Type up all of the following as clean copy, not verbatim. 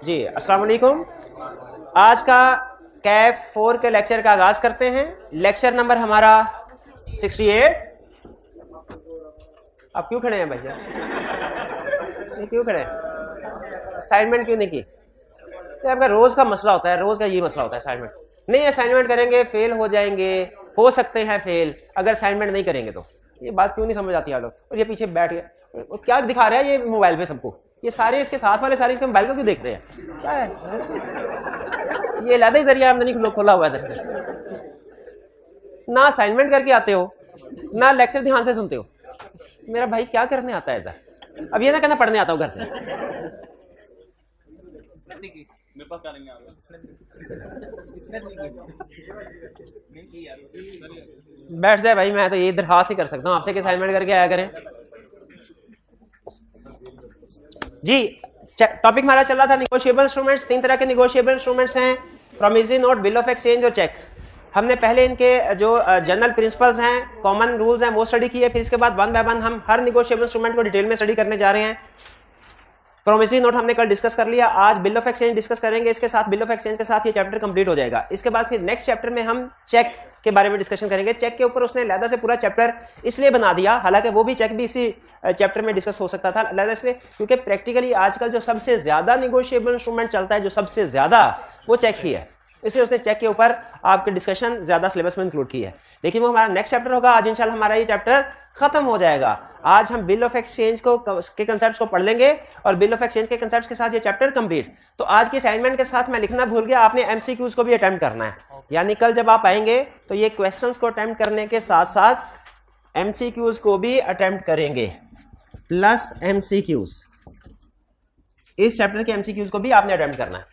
जी अस्सलाम वालेकुम। आज का कैफ 4 के लेक्चर का आगाज करते हैं। लेक्चर नंबर हमारा 68। आप क्यों खड़े हैं भैया? ये क्यों खड़े हैं? असाइनमेंट क्यों नहीं की? तो आपका रोज का मसला होता है, रोज का ये मसला होता है। असाइनमेंट नहीं, असाइनमेंट करेंगे फेल हो जाएंगे, हो सकते हैं फेल अगर असाइनमेंट नहीं करेंगे तो। ये बात क्यों नहीं समझ आती आप लोग? और ये पीछे बैठ गए क्या दिखा रहा है ये मोबाइल पे सबको? ये सारे इसके साथ वाले सारे इसके मोबाइल को क्यों देख रहे हैं? क्या है ये अलग ही जरिया आमदनी खोला हुआ है। ना असाइनमेंट करके आते हो, ना लेक्चर ध्यान से सुनते हो। मेरा भाई क्या करने आता है इधर? अब ये ना कहना पढ़ने आता हूँ घर से। बैठ जाए भाई, मैं तो ये दरखास्त ही कर सकता हूँ आपसे कि असाइनमेंट करके आया करें। जी टॉपिक हमारा चल रहा था निगोशिएबल इंस्ट्रूमेंट्स। 3 तरह के निगोशिएबल इंस्ट्रूमेंट्स हैं, promissory note, bill of exchange और चेक। हमने पहले इनके जो जनरल प्रिंसिपल्स हैं, कॉमन रूल्स हैं, वो स्टडी किए। फिर इसके बाद वन बाय वन हम हर निगोशिएबल इंस्ट्रूमेंट को डिटेल में स्टडी करने जा रहे हैं। प्रॉमिसरी नोट हमने कल डिस्कस कर लिया, आज बिल ऑफ एक्सचेंज डिस्कस करेंगे। इसके साथ बिल ऑफ एक्सचेंज के साथ ये चैप्टर कंप्लीट हो जाएगा। इसके बाद फिर नेक्स्ट चैप्टर में हम चेक के बारे में डिस्कशन करेंगे। चेक के ऊपर उसने अलग से पूरा चैप्टर इसलिए बना दिया, हालांकि वो भी चेक भी इसी चैप्टर में डिस्कस हो सकता था अलग से, क्योंकि प्रैक्टिकली आजकल जो सबसे ज्यादा निगोशिएबल इंस्ट्रूमेंट चलता है, जो सबसे ज्यादा, वो चेक ही है। इसलिए उसने चेक के ऊपर आपके डिस्कशन ज्यादा सिलेबस में इंक्लूड की है। लेकिन वो हमारा नेक्स्ट चैप्टर होगा। आज इंशाल्लाह हमारा ये चैप्टर खत्म हो जाएगा। आज हम बिल ऑफ एक्सचेंज के कंसेप्ट्स को पढ़ लेंगे और बिल ऑफ एक्सचेंज के कंसेप्ट्स के साथ ये चैप्टर कंप्लीट। तो आज की असाइनमेंट के साथ मैं लिखना भूल गया, आपने एमसीक्यूज को भी अटेम्प्ट करना है। यानी कल जब आप आएंगे तो ये क्वेश्चंस को अटेम्प्ट करने के साथ साथ एमसीक्यूज को भी अटेम्प्ट करेंगे, प्लस एमसीक्यूज। इस चैप्टर के एमसीक्यूज को भी आपने अटेम्प्ट करना है।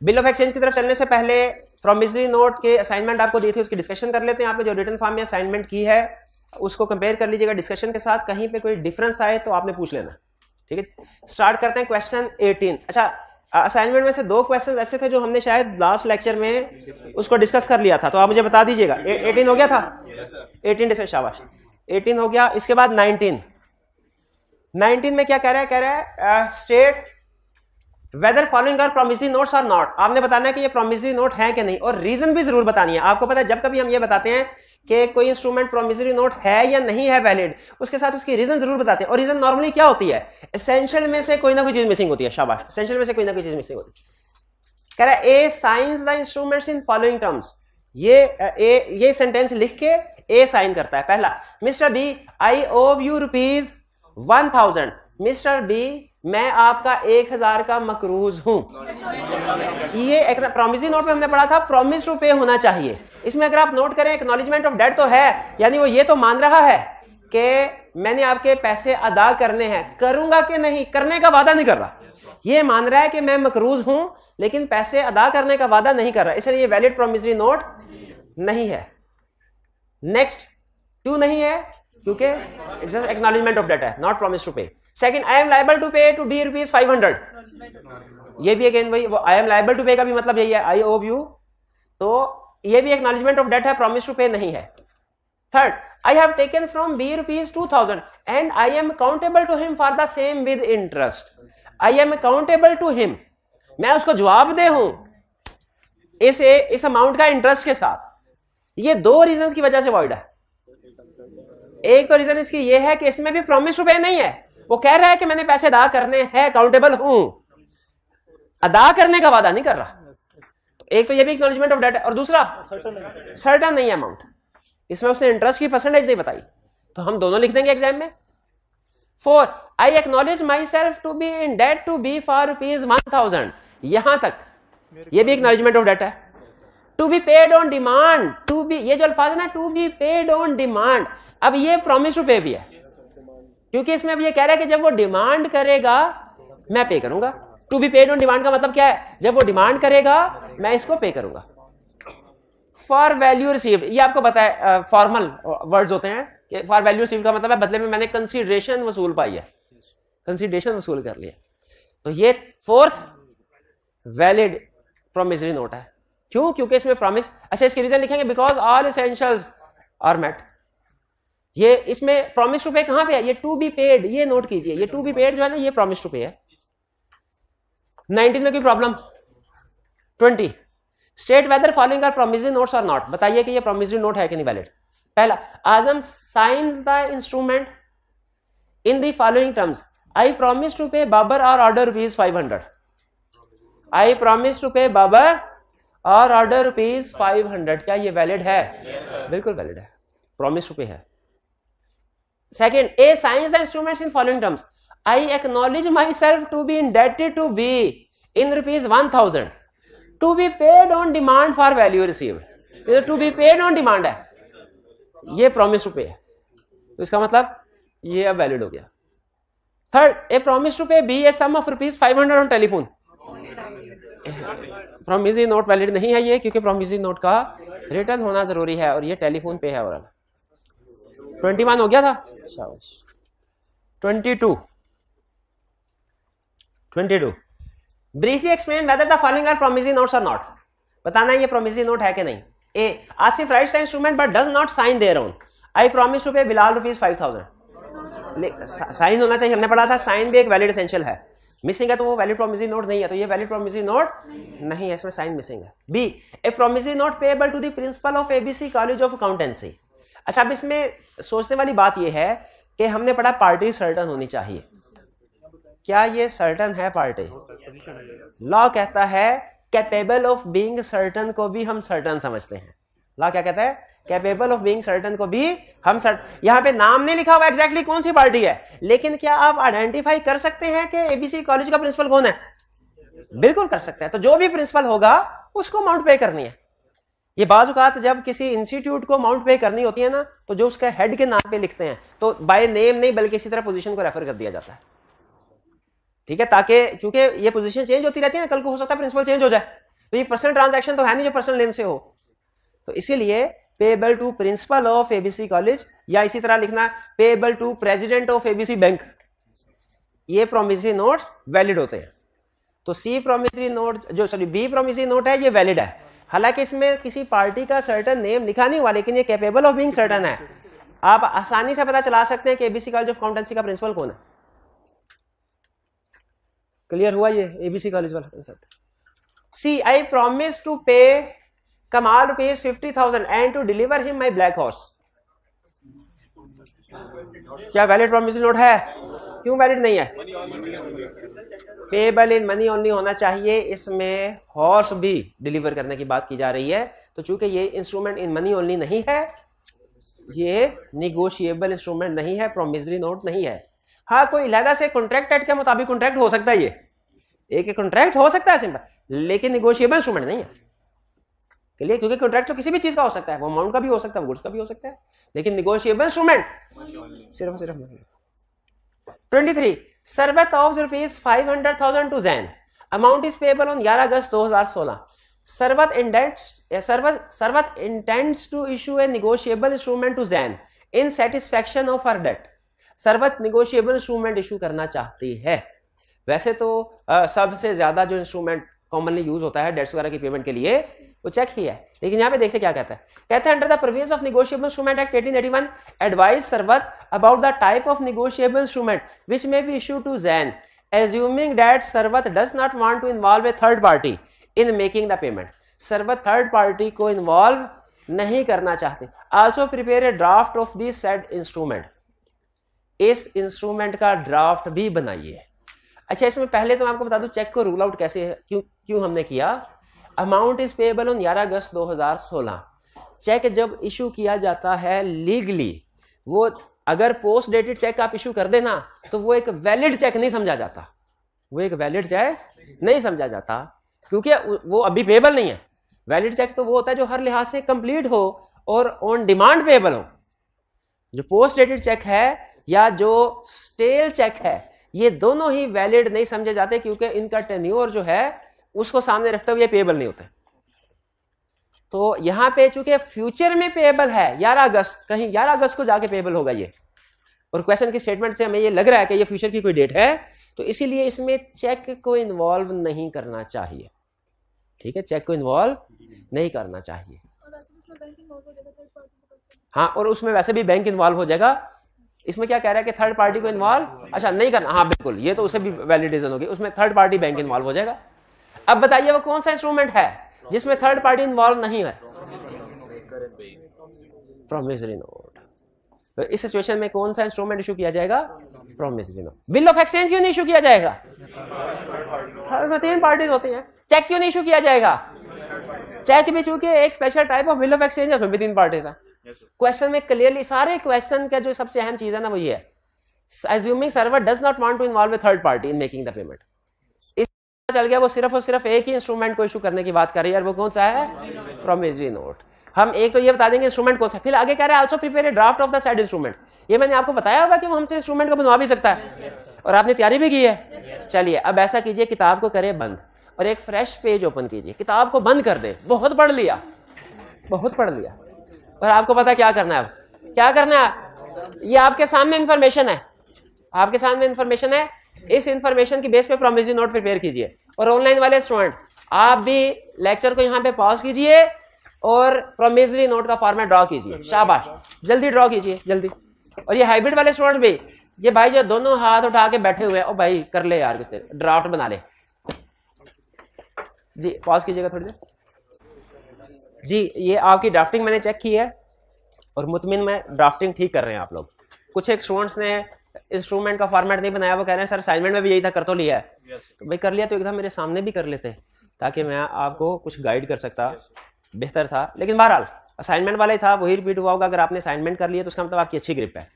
बिल ऑफ एक्सचेंज की तरफ चलने से पहले प्रॉमिसरी नोट के असाइनमेंट आपको दी थी, उसकी डिस्कशन कर लेते हैं। आपने जो रिटन फॉर्म में असाइनमेंट की है उसको कंपेयर कर लीजिएगा डिस्कशन के साथ। कहीं पे कोई डिफरेंस आए तो आपने पूछ लेना, ठीक है। स्टार्ट करते हैं क्वेश्चन 18। अच्छा, असाइनमेंट में से 2 क्वेश्चन ऐसे थे जो हमने शायद लास्ट लेक्चर में उसको डिस्कस कर लिया था, तो आप मुझे बता दीजिएगा। 18 हो गया था? 18 डिस्कस, शाबाश, 18 हो गया। इसके बाद 19 में क्या कह रहा है? कह रहा है state whether following are promissory notes or not. आपने बताना है कि ये प्रॉमिसरी नोट है कि नहीं, और रीजन भी जरूर बतानी है। आपको पता है जब कभी हम ये बताते हैं कि कोई इंस्ट्रूमेंट प्रॉमिसरी नोट है या नहीं है वैलिड, उसके साथ उसकी रीजन जरूर बताते हैं। और रीजन नॉर्मली क्या होती है? एसेंशियल में से कोई ना कोई चीज मिसिंग होती है। शाबाश, एसेंशियल में से कोई ना कोई चीज मिसिंग होती है। कह रहा है ए science the instruments in following terms. ये सेंटेंस लिख के ए साइन करता है। पहला, मिस्टर बी आई ओव यू ₹1000। मिस्टर बी मैं आपका 1000 का मकरूज हूं। ये एक प्रॉमिसरी नोट में हमने पढ़ा था प्रॉमिस टू पे होना चाहिए। इसमें अगर आप नोट करें एक्नॉलेजमेंट ऑफ डेट तो है, यानी वो ये तो मान रहा है कि मैंने आपके पैसे अदा करने हैं, करूंगा कि नहीं, करने का वादा नहीं कर रहा। ये मान रहा है कि मैं मकरूज हूं लेकिन पैसे अदा करने का वादा नहीं कर रहा, इसलिए ये वैलिड प्रॉमिसरी नोट नहीं है। नेक्स्ट, क्यों नहीं है? क्योंकि जस्ट एक्नॉलेजमेंट ऑफ डेट है, not promise to pay. Second, I am liable to pay to B ₹500। ये भी अगेन वही, आई एम लायबल टू पे का भी मतलब यही है, आई ओव यू, तो ये भी एक्नॉलेजमेंट ऑफ डेट है, प्रॉमिस टू पे नहीं है। Third, I have taken from B ₹2000 and I am accountable to him for the same with interest. I am accountable to him, मैं उसको जवाबदेह हूं इस अमाउंट का इंटरेस्ट के साथ। ये 2 रीजन की वजह से वॉइड है। एक तो रीजन इसकी ये है कि इसमें भी प्रॉमिस टू पे नहीं है, वो कह रहा है कि मैंने पैसे अदा करने हैं, अकाउंटेबल हूं, अदा करने का वादा नहीं कर रहा। तो एक तो ये भी एक्नॉलेजमेंट ऑफ डेट है, और दूसरा सर्टन नहीं है अमाउंट। इसमें उसने इंटरेस्ट की परसेंटेज नहीं बताई, तो हम दोनों लिख देंगे एग्जाम में। 4, I acknowledge myself to be in debt to be for ₹1000। यहां तक ये भी एक्नॉलेजमेंट ऑफ डेट है। To be paid on demand, to be, ये जो अल्फाज है ना, to be paid on demand, अब ये प्रॉमिस टू पे भी है, क्योंकि इसमें अब ये कह रहा है कि जब वो डिमांड करेगा मैं पे करूंगा। To be paid on demand का मतलब क्या है? जब वो डिमांड करेगा मैं इसको पे करूंगा। फॉर वैल्यू रिसीव्ड, ये आपको पता है फॉर्मल वर्ड्स होते हैं कि फॉर वैल्यू रिसीव्ड का मतलब है बदले में मैंने कंसीडरेशन वसूल पाई है, कंसीडरेशन वसूल कर लिया। तो ये 4th वैलिड प्रॉमिसरी नोट है। क्यों? क्योंकि इसमें प्रॉमिस, अच्छा इसके रीजन लिखेंगे, because all essentials are met. ये इसमें प्रॉमिस टू पे कहां पे है? ये टू बी पेड, ये नोट कीजिए, ये टू बी पेड जो है ना, ये प्रॉमिस टू पे है। 19 में कोई problem? 20 state whether following are promissory notes और नॉट, बताइए कि ये प्रोमिसरी नोट है कि नहीं वैलिड। पहला, Azam signs the instrument in the following terms, I promise to pay Babar और order ₹500, I promise to pay Babar और ऑर्डर ₹500, क्या ये वैलिड है? बिल्कुल वैलिड है, प्रॉमिस टू पे है। Second, A science the instruments in following terms, I acknowledge myself to be indebted to be in ₹1000 to be paid on demand for value received, to be paid on demand है, ये promise to pay है, तो इसका मतलब ये अब valid हो गया। Third, A promise to pay B a sum of ₹500 on telephone, promissory note valid नहीं है ये, क्योंकि प्रॉमिसरी नोट का रिटर्न होना जरूरी है और ये टेलीफोन पे है। और 21 हो गया था, 22 briefly explain whether the following are promissory notes और नॉट, बताना है ये प्रॉमिसरी नोट है कि नहीं। A Asif writes the instrument but does not sign thereon, I promise to pay Bilal ₹5000, sign होना चाहिए, हमने पढ़ा था साइन भी एक वैलिड एसेंशियल है, मिसिंग है तो वो वैलिड प्रॉमिसरी नोट नहीं है, तो ये वैलिड प्रॉमिसरी नोट नहीं है, इसमें साइन मिसिंग है। B a promissory note payable to the principal of ABC college of accountancy. अच्छा, अब इसमें सोचने वाली बात ये है कि हमने पढ़ा पार्टी सर्टन होनी चाहिए, क्या ये सर्टन है पार्टी? लॉ कहता है कैपेबल ऑफ बीइंग सर्टन को भी हम सर्टन समझते हैं, लॉ क्या कहता है? कैपेबल ऑफ बीइंग सर्टन को भी हम सर्टन, यहां पे नाम नहीं लिखा हुआ एग्जैक्टली कौन सी पार्टी है, लेकिन क्या आप आइडेंटिफाई कर सकते हैं कि एबीसी कॉलेज का प्रिंसिपल कौन है? बिल्कुल कर सकते हैं, तो जो भी प्रिंसिपल होगा उसको अमाउंट पे करनी है। ये बाज़ औक़ात जब किसी इंस्टीट्यूट को अमाउंट पे करनी होती है ना, तो जो उसका हेड के नाम पे लिखते हैं तो बाय नेम नहीं बल्कि इसी तरह पोजीशन को रेफर कर दिया जाता है, ठीक है, ताकि चूंकि ये पोजीशन चेंज होती रहती है ना, कल को हो सकता है प्रिंसिपल चेंज हो जाए, तो ये पर्सनल ट्रांजैक्शन तो है नहीं जो पर्सनल नेम से हो, तो इसीलिए payable to principal of ABC college, या इसी तरह लिखना payable to president of ABC bank, ये प्रॉमिसरी नोट वैलिड होते हैं। तो सी प्रॉमिसरी नोट जो बी प्रॉमिसरी नोट है ये वैलिड है, हालांकि इसमें किसी पार्टी का सर्टन नेम लिखा नहीं हुआ, लेकिन ये कैपेबल ऑफ बीइंग सर्टन है, आप आसानी से पता चला सकते हैं कि एबीसी कॉलेज ऑफ अकाउंटेंसी का प्रिंसिपल कौन है। क्लियर हुआ ये एबीसी कॉलेज वाला concept. C I promise to pay Kamal ₹50,000 and to deliver him my black horse, क्या वैलिड प्रॉमिसरी नोट है? क्यों वैलिड नहीं है? पेएबल इन मनी ओनली होना चाहिए, इसमें हॉर्स भी डिलीवर करने की बात की जा रही है, तो चूंकि ये इंस्ट्रूमेंट इन मनी ओनली नहीं है, ये निगोशिएबल इंस्ट्रूमेंट नहीं है, प्रॉमिसरी नोट नहीं है। हाँ, कोई अलहदा से कॉन्ट्रैक्ट एक्ट के मुताबिक कॉन्ट्रैक्ट हो सकता है, ये एक कॉन्ट्रैक्ट हो सकता है सिंपल, लेकिन निगोशिएबल इंस्ट्रूमेंट नहीं है। क्लियर? क्योंकि कॉन्ट्रैक्ट तो किसी भी चीज का हो सकता है, वो अमाउंट का भी हो सकता है, गुड्स का भी हो सकता है, लेकिन निगोशिएबल इंस्ट्रूमेंट सिर्फ सिर्फ नहीं। 23 Sarbat of ₹500,000 to Jain, amount is payable on 11 August 2016, Sarbat intends to issue a negotiable instrument to Jain in satisfaction of her debt, Sarbat negotiable instrument issue करना चाहती है। वैसे तो सबसे ज्यादा जो इंस्ट्रूमेंट कॉमनली यूज होता है डेट्स वगैरह की पेमेंट के लिए वो चेक ही है, लेकिन यहां पे देखते क्या कहता है, कहता है under the provisions of negotiable instrument act 1881 advise Sarbat about the type of negotiable instrument which may be issued to Jain assuming that Sarbat does not want to involve a third party in making the payment, Sarbat third party को involve नहीं करना चाहते। Also prepare a draft of this said instrument, इस instrument का draft भी बनाइए। अच्छा, इसमें पहले तो मैं आपको बता दूं चेक को रूल आउट कैसे क्यों हमने किया। Amount is payable on 11 August 2016, cheque जब इशू किया जाता है लीगली, वो अगर पोस्ट डेटेड चेक आप इशू कर देना तो वो एक वैलिड चेक नहीं समझा जाता, वो एक वैलिड चेक नहीं समझा जाता, क्योंकि वो अभी पेएबल नहीं है। वैलिड चेक तो वो होता है जो हर लिहाज से कंप्लीट हो और ऑन डिमांड पेएबल हो। जो पोस्ट डेटेड चेक है या जो स्टेल चेक है, ये दोनों ही वैलिड नहीं समझे जाते, क्योंकि इनका टेन्योर जो है उसको सामने रखते हुए पेएबल नहीं होते। तो यहां पे चूंकि फ्यूचर में पेएबल है 11 अगस्त, कहीं 11 अगस्त को जाके पेएबल होगा ये, और क्वेश्चन की स्टेटमेंट से हमें ये लग रहा है कि ये फ्यूचर की कोई डेट है, तो इसीलिए इसमें चेक को इन्वॉल्व नहीं करना चाहिए। ठीक है, चेक को इन्वॉल्व नहीं करना चाहिए। हाँ, और उसमें वैसे भी बैंक इन्वॉल्व हो जाएगा, इसमें क्या कह रहा है कि थर्ड पार्टी को इन्वॉल्व, अच्छा नहीं करना, हाँ बिल्कुल, ये तो उसे भी वैलिड रीजन होगी, उसमें थर्ड पार्टी बैंक इन्वॉल्व हो जाएगा। अब बताइए वो कौन सा इंस्ट्रूमेंट है जिसमें थर्ड पार्टी इन्वॉल्व नहीं है? Promissory note. तो इस सिचुएशन में कौन सा इंस्ट्रूमेंट इशू किया जाएगा? Promissory note. Bill of exchange क्यों नहीं इशू किया जाएगा? थर्ड में 3 पार्टीज होती हैं। चेक क्यों नहीं इशू किया जाएगा? चेक भी चूंकि एक special type of bill of exchange है, उसमें भी 3 पार्टीज हैं। क्वेश्चन में क्लियरली सारे क्वेश्चन का जो सबसे अहम चीज है ना वो ये है, assuming server does not want to involve a third party in making the payment। इस चल गया वो सिर्फ और सिर्फ एक ही इंस्ट्रूमेंट को इशू करने की बात कर रही है, वो कौन सा है? Promissory note. हम एक तो ये बता देंगे इंस्ट्रूमेंट कौन सा, फिर आगे कह रहा है also prepare a draft of the said instrument. ये मैंने आपको बताया होगा कि वो हमसे इंस्ट्रूमेंट को बनवा भी सकता है और आपने तैयारी भी की है। चलिए अब ऐसा कीजिए, किताब को करें बंद और एक फ्रेश पेज ओपन कीजिए, किताब को बंद कर दे। बहुत पढ़ लिया, बहुत पढ़ लिया, और आपको पता क्या करना है? अब क्या करना है? ये आपके सामने इंफॉर्मेशन है, आपके सामने इंफॉर्मेशन है। इस इंफॉर्मेशन की बेस पे प्रॉमिसरी नोट प्रिपेयर कीजिए। और ऑनलाइन वाले स्टूडेंट आप भी लेक्चर को यहाँ पे पॉज कीजिए और प्रॉमिसरी नोट का फॉर्मेट ड्रॉ कीजिए। शाबाश, जल्दी ड्रॉ कीजिए जल्दी। और ये हाइब्रिड वाले स्टूडेंट भी, ये भाई जो दोनों हाथ उठा के बैठे हुए हैं, ओ भाई कर ले यार, कुछ ड्राफ्ट बना ले जी। पॉज कीजिएगा थोड़ी देर जी। ये आपकी ड्राफ्टिंग मैंने चेक की है और मुतमिन में ड्राफ्टिंग ठीक कर रहे हैं आप लोग। कुछ एक स्टूडेंट्स ने इंस्ट्रूमेंट का फॉर्मेट नहीं बनाया, वो कह रहे हैं सर असाइनमेंट में भी यही था, कर तो लिया है। तो भाई कर लिया तो एकदम मेरे सामने भी कर लेते ताकि मैं आपको कुछ गाइड कर सकता, बेहतर था। लेकिन बहरहाल असाइनमेंट वाला ही था, वही रिपीट हुआ होगा। अगर आपने असाइनमेंट कर लिया तो उसका मतलब आपकी अच्छी ग्रिप है।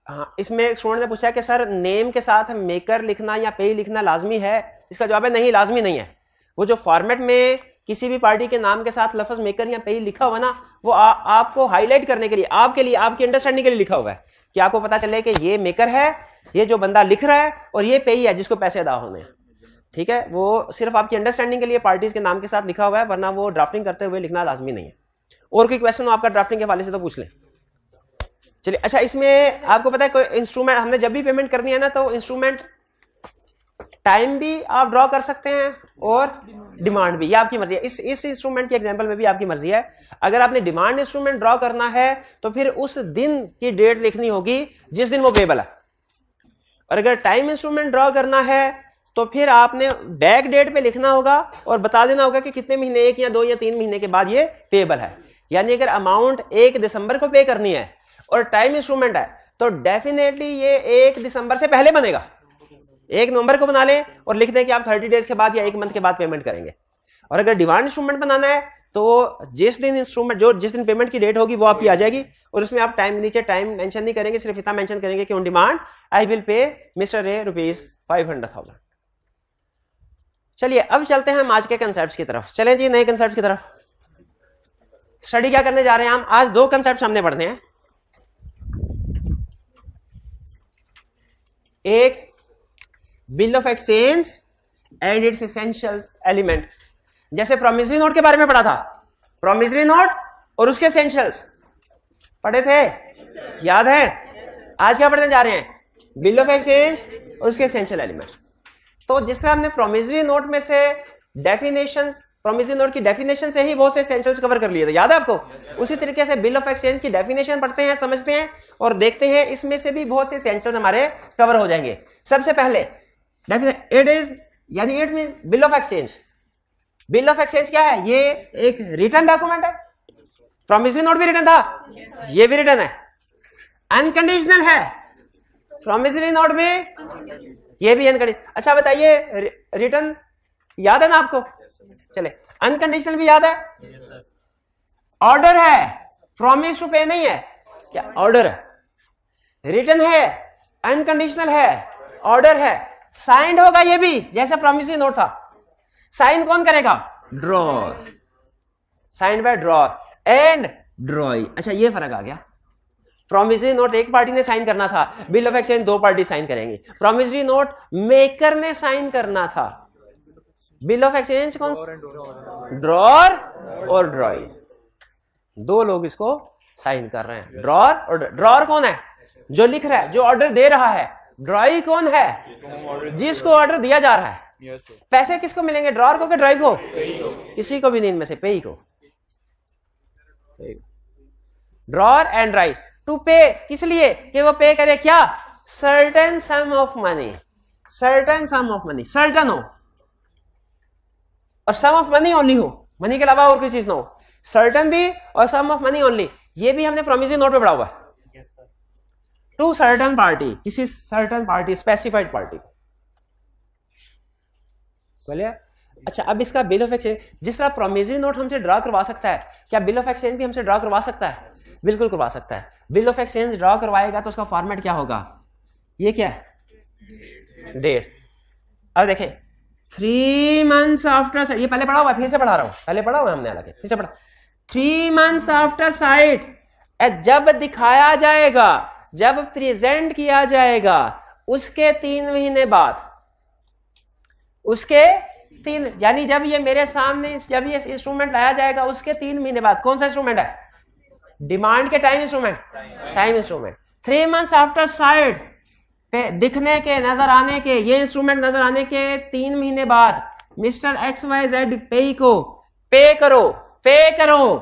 हाँ, इसमें एक स्टूडेंट ने पूछा कि सर नेम के साथ मेकर लिखना या पे लिखना लाजमी है? इसका जवाब है नहीं, लाजमी नहीं है। वो जो फॉर्मेट में किसी भी पार्टी के नाम के साथ लफ्ज मेकर या पे लिखा हुआ ना, वो आपको हाईलाइट करने के लिए, आपके लिए, आपकी अंडरस्टैंडिंग के लिए लिखा हुआ है कि आपको पता चले कि ये मेकर है, ये जो बंदा लिख रहा है, और ये पे है जिसको पैसे अदा होने हैं। ठीक है, वो सिर्फ आपकी अंडरस्टैंडिंग के लिए पार्टीज के नाम के साथ लिखा हुआ है, वरना वो ड्राफ्टिंग करते हुए लिखना लाजमी नहीं है। और कोई क्वेश्चन हो आपका ड्राफ्टिंग के हवाले से तो पूछ लें। चलिए, अच्छा इसमें आपको पता है कोई इंस्ट्रूमेंट हमने जब भी पेमेंट करनी है ना, तो इंस्ट्रूमेंट टाइम भी आप ड्रॉ कर सकते हैं और डिमांड भी, ये आपकी मर्जी है। इस इंस्ट्रूमेंट के एग्जांपल में भी आपकी मर्जी है। अगर आपने डिमांड इंस्ट्रूमेंट ड्रॉ करना है तो फिर उस दिन की डेट लिखनी होगी जिस दिन वो पेबल है, और अगर टाइम इंस्ट्रूमेंट ड्रॉ करना है तो फिर आपने बैक डेट पे लिखना होगा और बता देना होगा कि कितने महीने, 1 या 2 या 3 महीने के बाद ये पेबल है। यानी अगर अमाउंट 1 दिसंबर को पे करनी है और टाइम इंस्ट्रूमेंट है तो डेफिनेटली ये 1 दिसंबर से पहले बनेगा। 1 नवंबर को बना लें और लिख दें कि आप 30 डेज के बाद या 1 मंथ के बाद पेमेंट करेंगे। और अगर डिमांड इंस्ट्रूमेंट बनाना है तो जिस दिन इंस्ट्रूमेंट, जो जिस दिन पेमेंट की डेट होगी वो आपकी आ जाएगी, और उसमें आप टाइम, नीचे टाइम मेंशन नहीं करेंगे, सिर्फ इतना मेंशन करेंगे कि on demand I will pay mister A ₹500,000। चलिए अब चलते हैं हम आज के कंसेप्ट की तरफ। चलें जी, नए कंसेप्ट की तरफ। स्टडी क्या करने जा रहे हैं हम? आज 2 कंसेप्ट सामने पढ़ने हैं। एक bill of exchange and it's essentials element. जैसे प्रॉमिसरी नोट के बारे में पढ़ा था, प्रॉमिसरी नोट और उसके एसेंशियल्स पढ़े थे, याद है? आज क्या पढ़ने जा रहे हैं? बिल ऑफ एक्सचेंज और उसके एसेंशियल एलिमेंट्स। तो जिस तरह हमने प्रॉमिसरी नोट में से डेफिनेशंस, प्रॉमिसरी नोट की डेफिनेशन से ही बहुत से एसेंशियल्स कवर कर लिए थे, याद है आपको? उसी तरीके से बिल ऑफ एक्सचेंज की डेफिनेशन पढ़ते हैं, समझते हैं और देखते हैं, इसमें से भी बहुत से एसेंशियल्स हमारे कवर हो जाएंगे। सबसे पहले इट इज, यानी it mean bill of exchange. Bill of exchange क्या है? ये एक रिटर्न डॉक्यूमेंट है। प्रॉमिसरी नोट भी रिटर्न था, ये भी रिटर्न है, अनकंडीशनल है। प्रॉमिसरी नोट में ये भी अनकंडीशनल। अच्छा बताइए, रिटर्न याद है ना आपको? चले, अनकंडीशनल भी याद है? ऑर्डर है, प्रॉमिस टू पे नहीं है, क्या ऑर्डर है? रिटर्न है, अनकंडीशनल है, ऑर्डर है, साइंड होगा ये भी, जैसे प्रॉमिसरी नोट था। साइन कौन करेगा? Drawer, signed by drawer and drawee. अच्छा ये फर्क आ गया। प्रॉमिसरी नोट एक पार्टी ने साइन करना था, bill of exchange 2 party sign करेंगी। प्रॉमिसरी नोट मेकर ने साइन करना था, बिल ऑफ एक्सचेंज कौन? ड्रॉर और ड्रॉई, 2 लोग इसको साइन कर रहे हैं। ड्रॉर और ड्रॉर कौन है? जो लिख रहा है, जो ऑर्डर दे रहा है। ड्रॉई कौन है? जिसको ऑर्डर दिया जा रहा है। पैसे किसको मिलेंगे? ड्रॉर को कि ड्रॉई को? किसी को भी नहीं, इनमें से पेई को। ड्रॉर एंड ड्रॉई, टू पे, किस लिए कि वो पे करे क्या, certain sum of money, certain sum of money, certain हो और सम ऑफ मनी ओनली हो, मनी के अलावा और कोई चीज ना हो, सर्टन भी और सम ऑफ मनी ओनली। ये भी हमने प्रोमिसरी नोट पे पढ़ा हुआ है। टू सर्टन पार्टी, किसी सर्टन पार्टी, स्पेसिफाइड पार्टी। बोलिए अच्छा, अब इसका बिल ऑफ एक्सचेंज, जिस तरह प्रोमिसरी नोट हमसे ड्रा करवा सकता है, क्या बिल ऑफ एक्सचेंज भी हमसे ड्रा करवा सकता है? बिल्कुल करवा सकता है। बिल ऑफ एक्सचेंज ड्रा करवाएगा तो उसका फॉर्मेट क्या होगा, ये क्या है, डेट। अब देखें 3 months आफ्टर, ये पहले पढ़ा हुआ है, फिर से पढ़ा रहा हूं, पहले पढ़ा हुआ है हमने, हालांकि फिर से पढ़ा। 3 months आफ्टर साइट, जब दिखाया जाएगा, जब प्रेजेंट किया जाएगा, उसके 3 महीने बाद, उसके 3, यानी जब ये मेरे सामने, जब ये इंस्ट्रूमेंट लाया जाएगा उसके 3 महीने बाद। कौन सा इंस्ट्रूमेंट है, डिमांड के time instrument, time instrument. 3 months after site पे दिखने के, नजर आने के, ये इंस्ट्रूमेंट नजर आने के 3 महीने बाद मिस्टर XYZ पे को पे करो, पे करो,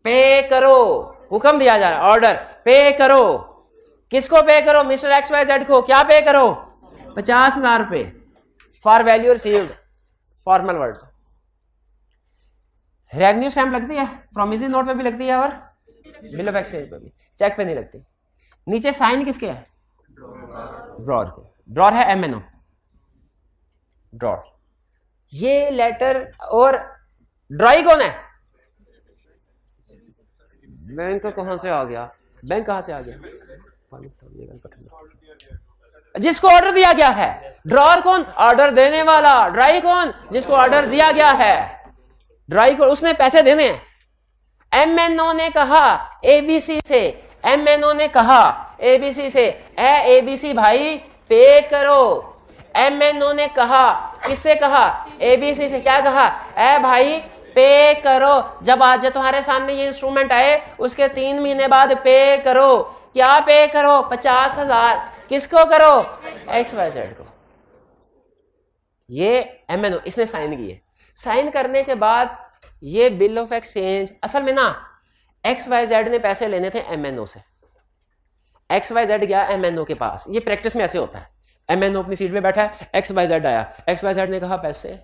पे करो, हुक्म दिया जा रहा है, ऑर्डर, पे करो। किसको पे करो, मिस्टर XYZ को। क्या पे करो, 50,000 रुपए for value received, formal words. Revenue stamp लगती है, प्रोमिसरी नोट पे भी लगती है और बिल ऑफ एक्सचेंज पे भी, चेक पे नहीं लगती। नीचे साइन किसके है, ड्रॉर के, ड्रॉर है MNO, ड्रॉर। ये लेटर, और ड्रॉई कौन है, बैंक कहां से आ गया, बैंक कहां से आ गया, जिसको ऑर्डर दिया गया है। ड्रॉर कौन, ऑर्डर देने वाला। ड्राई कौन, जिसको ऑर्डर दिया गया है। ड्राई को उसने पैसे देने हैं। MNO ने कहा ABC से, MNO ने कहा ABC से, ABC भाई पे करो। MNO ने कहा, किससे कहा, ABC से, क्या कहा, भाई पे करो। जब आज तुम्हारे सामने ये इंस्ट्रूमेंट आए उसके 3 महीने बाद पे करो। क्या पे करो, 50,000। किसको करो, XYZ को। ये MNO, इसने साइन किए। साइन करने के बाद ये बिल ऑफ एक्सचेंज, असल में ना XYZ ने पैसे लेने थे MNO से। XYZ गया MNO के पास, ये प्रैक्टिस में ऐसे होता है। MNO अपनी सीट पे बैठा है, XYZ आया, XYZ ने कहा पैसे,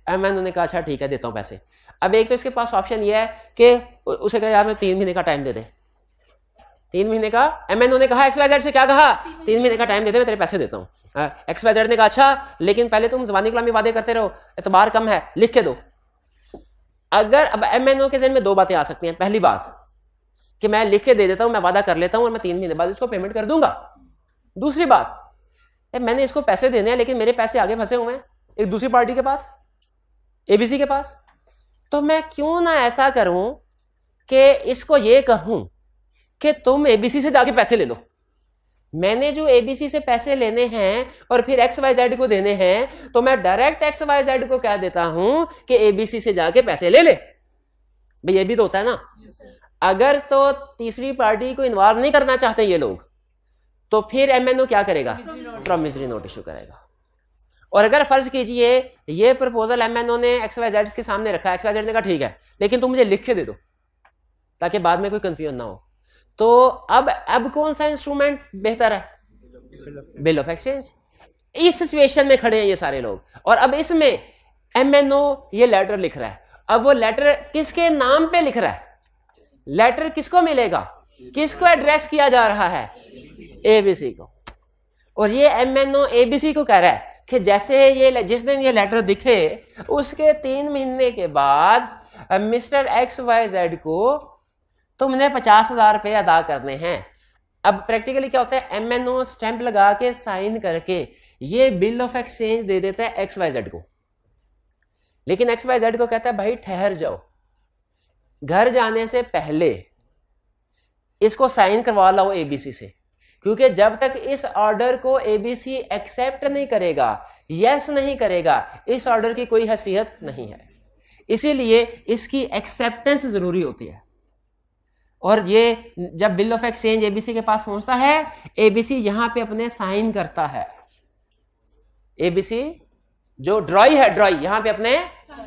MNO ने कहा अच्छा ठीक है देता हूं पैसे। अब एक तो इसके पास ऑप्शन ये है कि उसे कहा यार मैं 3 महीने का टाइम दे दे, 3 महीने का। MNO ने कहा XYZ से, क्या कहा, 3 महीने का टाइम दे दे, मैं तेरे पैसे देता हूं। XYZ ने कहा अच्छा लेकिन पहले तुम ज़बानी कलामी वादे करते रहो, एतबार कम है, लिख के दो। अगर अब MNO के ज़हन में 2 बातें आ सकती हैं। पहली बात कि मैं लिख के दे देता हूं, मैं वादा कर लेता हूं और मैं 3 महीने बाद इसको पेमेंट कर दूंगा। दूसरी बात, मैंने इसको पैसे देने हैं लेकिन मेरे पैसे आगे फंसे हुए हैं एक दूसरी पार्टी के पास, ABC के पास, तो मैं क्यों ना ऐसा करूं कि इसको ये कहूं कि तुम ABC से जाके पैसे ले लो। मैंने जो ABC से पैसे लेने हैं और फिर XYZ को देने हैं, तो मैं डायरेक्ट XYZ को कह देता हूं कि ABC से जाके पैसे ले ले। भाई ये भी तो होता है ना। अगर तो तीसरी पार्टी को इन्वॉल्व नहीं करना चाहते ये लोग, तो फिर MNO क्या करेगा, प्रॉमिसरी नोट इशू करेगा। और अगर फर्ज कीजिए ये प्रपोजल MNO ने XYZ के सामने रखा, XYZ ने कहा ठीक है लेकिन तुम मुझे लिख के दे दो ताकि बाद में कोई कंफ्यूजन ना हो, तो अब कौन सा इंस्ट्रूमेंट बेहतर है, बिल ऑफ एक्सचेंज। इस सिचुएशन में खड़े हैं ये सारे लोग, और अब इसमें MNO ये लेटर लिख रहा है। अब वो लेटर किसके नाम पे लिख रहा है, लेटर किसको मिलेगा, किसको एड्रेस किया जा रहा है, ABC को। और ये MNO ABC को कह रहा है कि जैसे ये जिस दिन ये लेटर दिखे उसके 3 महीने के बाद मिस्टर XYZ को तुमने 50,000 रुपए अदा करने हैं। अब प्रैक्टिकली क्या होता है, MNO स्टैंप लगा के साइन करके ये बिल ऑफ एक्सचेंज दे देता है XYZ को, लेकिन XYZ को कहता है भाई ठहर जाओ, घर जाने से पहले इसको साइन करवा लाओ ABC से, क्योंकि जब तक इस ऑर्डर को ABC एक्सेप्ट नहीं करेगा, यस नहीं करेगा, इस ऑर्डर की कोई हैसियत नहीं है। इसीलिए इसकी एक्सेप्टेंस जरूरी होती है। और ये जब बिल ऑफ एक्सचेंज ABC के पास पहुंचता है, ABC यहां पे अपने साइन करता है। ABC जो ड्रॉई है, ड्रॉई यहां पे अपने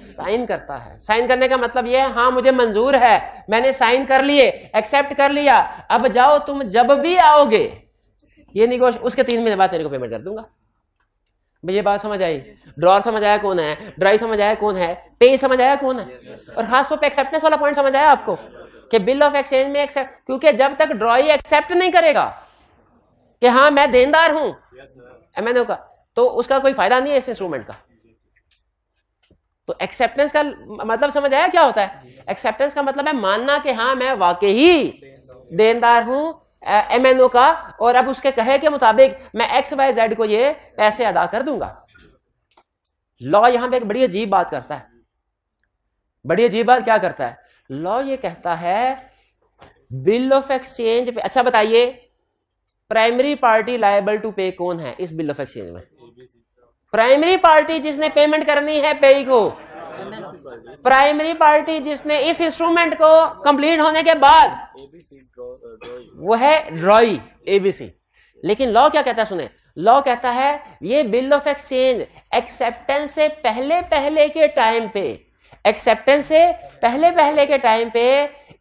साइन करता है। साइन करने का मतलब ये है हाँ मुझे मंजूर है, मैंने साइन कर लिए, एक्सेप्ट कर लिया, अब जाओ तुम जब भी आओगे ये निगोशिएट, उसके 3 महीने बाद तेरे को पेमेंट कर दूंगा। ये बात समझ आई? ड्रॉर समझ आया कौन है, ड्राई समझ आया कौन है, पे समझ आया कौन है, और खासतौर पे एक्सेप्टेंस वाला पॉइंट समझ आया आपको कि बिल ऑफ एक्सचेंज में एक्सेप्ट, क्योंकि जब तक ड्रॉई एक्सेप्ट नहीं करेगा कि हाँ मैं देनदार हूं एमएनओ का, तो उसका कोई फायदा नहीं है इस इंस्ट्रूमेंट का। तो एक्सेप्टेंस का मतलब समझ आया क्या होता है? एक्सेप्टेंस का मतलब है मानना कि हाँ मैं वाकई देनदार हूं एमएनओ का, और अब उसके कहे के मुताबिक मैं एक्स वाई जेड को ये पैसे अदा कर दूंगा। लॉ यहां पे एक बड़ी अजीब बात करता है। बड़ी अजीब बात क्या करता है? लॉ ये कहता है बिल ऑफ एक्सचेंज पे, अच्छा बताइए प्राइमरी पार्टी लायबल टू पे कौन है इस बिल ऑफ एक्सचेंज में? प्राइमरी पार्टी जिसने पेमेंट करनी है पेई को, प्राइमरी पार्टी जिसने इस इंस्ट्रूमेंट को कंप्लीट होने के बाद, वो है ड्रॉई एबीसी। लेकिन लॉ क्या कहता है? सुने, लॉ कहता है ये बिल ऑफ एक्सचेंज एक्सेप्टेंस से पहले पहले के टाइम पे, एक्सेप्टेंस से पहले पहले के टाइम पे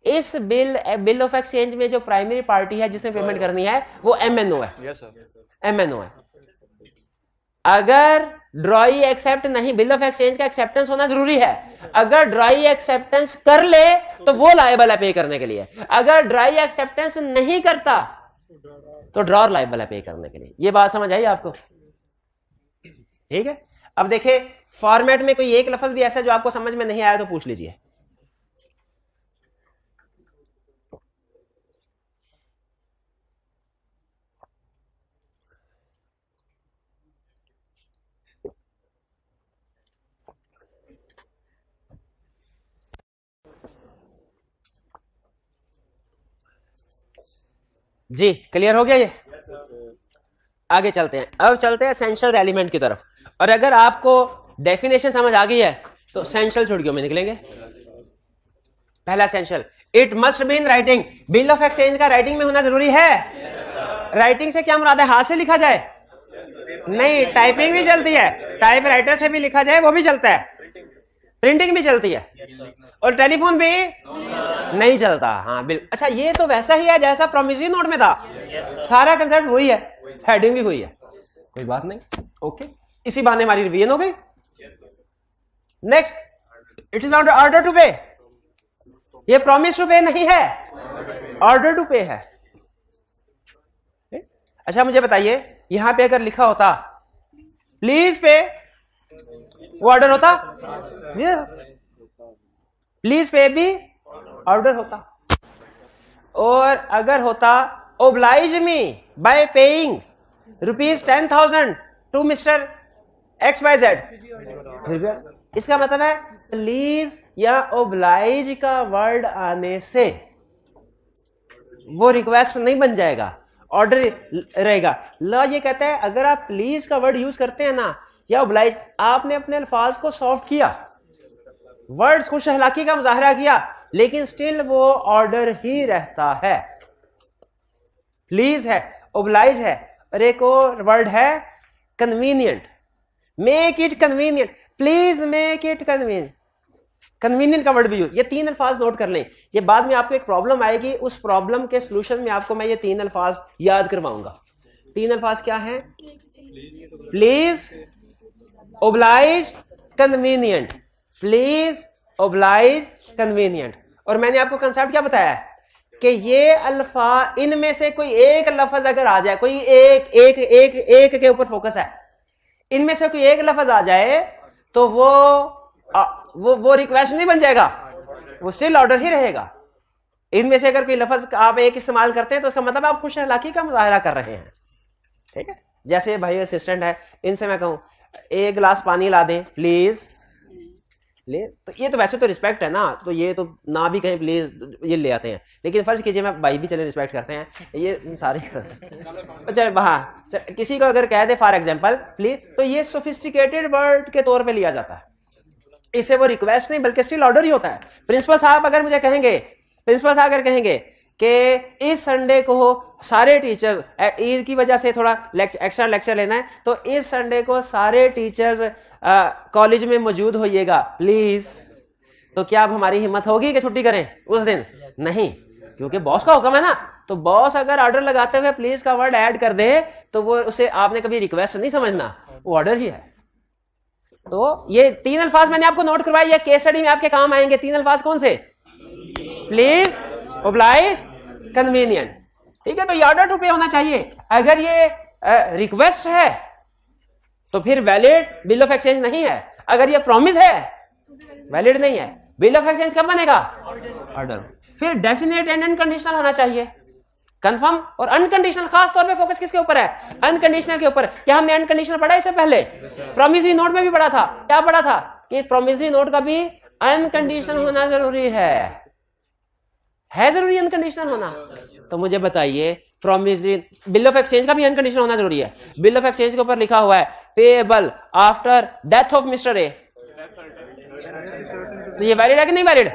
इस बिल ऑफ एक्सचेंज में जो प्राइमरी पार्टी है जिसने पेमेंट करनी है वो एमएनओ है। एमएनओ है। अगर ड्रॉई एक्सेप्ट नहीं, बिल ऑफ एक्सचेंज का एक्सेप्टेंस होना जरूरी है। अगर ड्रॉई एक्सेप्टेंस कर ले तो वो लायबल है पे करने के लिए, अगर ड्रॉई एक्सेप्टेंस नहीं करता तो ड्रॉर लायबल है पे करने के लिए। ये बात समझ आई आपको? ठीक है। अब देखिए फॉर्मेट में कोई एक लफ्ज भी ऐसा जो आपको समझ में नहीं आया तो पूछ लीजिए। जी क्लियर हो गया ये? आगे चलते हैं। अब चलते हैं एसेंशियल एलिमेंट की तरफ। और अगर आपको डेफिनेशन समझ आ गई है तो एसेंशियल छुड़कियों में निकलेंगे। पहला essential, it must be in writing. Bill of exchange का राइटिंग में होना जरूरी है। राइटिंग से क्या मुराद है? हाथ से लिखा जाए? नहीं, टाइपिंग भी चलती है, टाइप राइटर से भी लिखा जाए वो भी चलता है, प्रिंटिंग भी चलती है, और टेलीफोन भी नहीं चलता। हाँ बिल्कुल। अच्छा ये तो वैसा ही है जैसा प्रोमिसरी नोट में था, सारा कंसेप्ट वही है, हेडिंग भी वही है, कोई बात नहीं। ओके, इसी बहाने हमारी रिवीजन हो गई। Next, it is order to pay. ये प्रॉमिस टू पे नहीं है, ऑर्डर टू पे है। अच्छा मुझे बताइए यहां पे अगर लिखा होता प्लीज पे, वो ऑर्डर होता? प्लीज पे भी ऑर्डर होता। और अगर होता oblige me by paying ₹10,000 to mister XYZ, इसका मतलब है प्लीज या ओब्लाइज का वर्ड आने से वो रिक्वेस्ट नहीं बन जाएगा, ऑर्डर रहेगा। लॉ ये कहता है अगर आप प्लीज का वर्ड यूज करते हैं ना या ओब्लाइज, आपने अपने अल्फाज को सॉफ्ट किया, वर्ड्स खुश अखलाकी का मुजाहरा किया, लेकिन स्टिल वो ऑर्डर ही रहता है। प्लीज है, ओब्लाइज है, और एक और वर्ड है convenient. Make it convenient, please make it convenient. Convenient का वर्ड भी यूज। ये 3 अल्फाज नोट कर लें, ये बाद में आपको एक प्रॉब्लम आएगी, उस प्रॉब्लम के सोल्यूशन में आपको मैं ये 3 अल्फाज याद करवाऊंगा। 3 अल्फाज क्या हैं? Please, oblige, convenient. Please, oblige, convenient. और मैंने आपको कंसेप्ट क्या बताया कि ये अल्फाज, इनमें से कोई एक लफ्ज अगर आ जाए, कोई एक के ऊपर फोकस है, इनमें से कोई एक लफ्ज आ जाए तो वो रिक्वेस्ट नहीं बन जाएगा, वो स्टिल ऑर्डर ही रहेगा। इनमें से अगर कोई लफ्ज आप एक इस्तेमाल करते हैं तो उसका मतलब आप खुश अखलाकी का मुजाहरा कर रहे हैं। ठीक है, जैसे भाई असिस्टेंट है, इनसे मैं कहूं 1 गिलास पानी ला दें प्लीज, ले, तो ये तो वैसे तो रिस्पेक्ट है ना, तो ये तो ना भी कहें प्लीज ये ले आते हैं। लेकिन फर्ज कीजिए मैं भाई भी चले रिस्पेक्ट करते हैं, ये सारे चल हाँ, किसी को अगर कह दे फॉर एग्जांपल प्लीज, तो ये सोफिस्टिकेटेड वर्ड के तौर पे लिया जाता है, इसे वो रिक्वेस्ट नहीं बल्कि स्टिल ऑर्डर ही होता है। प्रिंसिपल साहब अगर मुझे कहेंगे, प्रिंसिपल साहब अगर कहेंगे कि इस संडे को सारे टीचर्स ईद की वजह से थोड़ा एक्स्ट्रा लेक्चर लेना है, तो इस संडे को सारे टीचर्स कॉलेज में मौजूद होइएगा प्लीज, तो क्या अब हमारी हिम्मत होगी कि छुट्टी करें उस दिन? नहीं, क्योंकि बॉस का हुक्म है ना। तो बॉस अगर ऑर्डर लगाते हुए प्लीज का वर्ड ऐड कर दे तो वो उसे आपने कभी रिक्वेस्ट नहीं समझना, वो ऑर्डर ही है। तो ये 3 अल्फाज मैंने आपको नोट करवाया, केस स्टडी में आपके काम आएंगे। 3 अल्फाज कौन से? Please, oblige, convenient. ठीक है, तो ये ऑर्डर टू पे होना चाहिए। अगर ये रिक्वेस्ट है तो फिर वैलिड बिल ऑफ एक्सचेंज नहीं है। अगर ये प्रॉमिस है वैलिड नहीं है। बिल ऑफ एक्सचेंज कब बनेगा? ऑर्डर। फिर डेफिनेट एंड अनकंडीशनल होना चाहिए। कंफर्म और अनकंडीशनल, खास तौर पे फोकस किसके ऊपर है? अनकंडीशनल के ऊपर। क्या हमने अनकंडीशनल पढ़ा इससे पहले? प्रोमिसरी नोट में भी पढ़ा था। क्या पढ़ा था? कि प्रोमिसरी नोट का भी अनकंडीशनल होना जरूरी है जरूरी अनकंडीशनल होना। तो मुझे बताइए, प्रोमिसरी बिल ऑफ एक्सचेंज का भी अनकंडीशनल होना जरूरी है। बिल ऑफ एक्सचेंज के ऊपर लिखा हुआ है payable after death of mister A, तो ये वैलिड है कि नहीं वैलिड?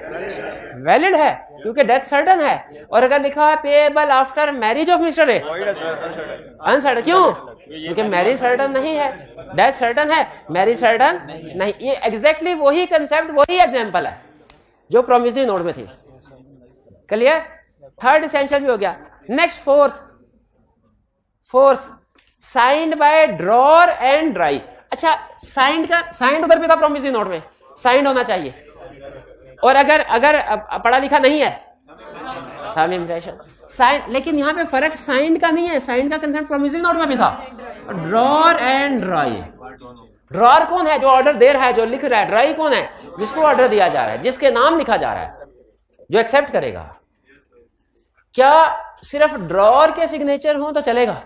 वैलिड है, क्योंकि डेथ सर्टन है। और अगर लिखा है payable after marriage of mister A, uncertain. क्यों? क्योंकि मैरिज सर्टन नहीं है, डेथ सर्टन है, मैरिज सर्टन नहीं। ये एग्जैक्टली वही कंसेप्ट, वही एग्जांपल है जो प्रोमिसरी नोट में थी। क्लियर? थर्ड एसेंशियल भी हो गया। Next fourth signed by drawer and dry. अच्छा, साइंड उधर भी था प्रोमिसरी नोट में, साइंड होना चाहिए। और अगर पढ़ा लिखा नहीं है थंब इम्प्रेशन साइन, लेकिन यहां पे फर्क साइंड का नहीं है। साइंड का कंसेप्ट प्रोमिसरी नोट में भी था। Drawer and dry. ड्रॉर कौन है? जो ऑर्डर दे रहा है, जो लिख रहा है। ड्राई कौन है? जिसको ऑर्डर दिया जा रहा है, जिसके नाम लिखा जा रहा है, जो एक्सेप्ट करेगा। क्या सिर्फ ड्रॉर के सिग्नेचर हो तो चलेगा?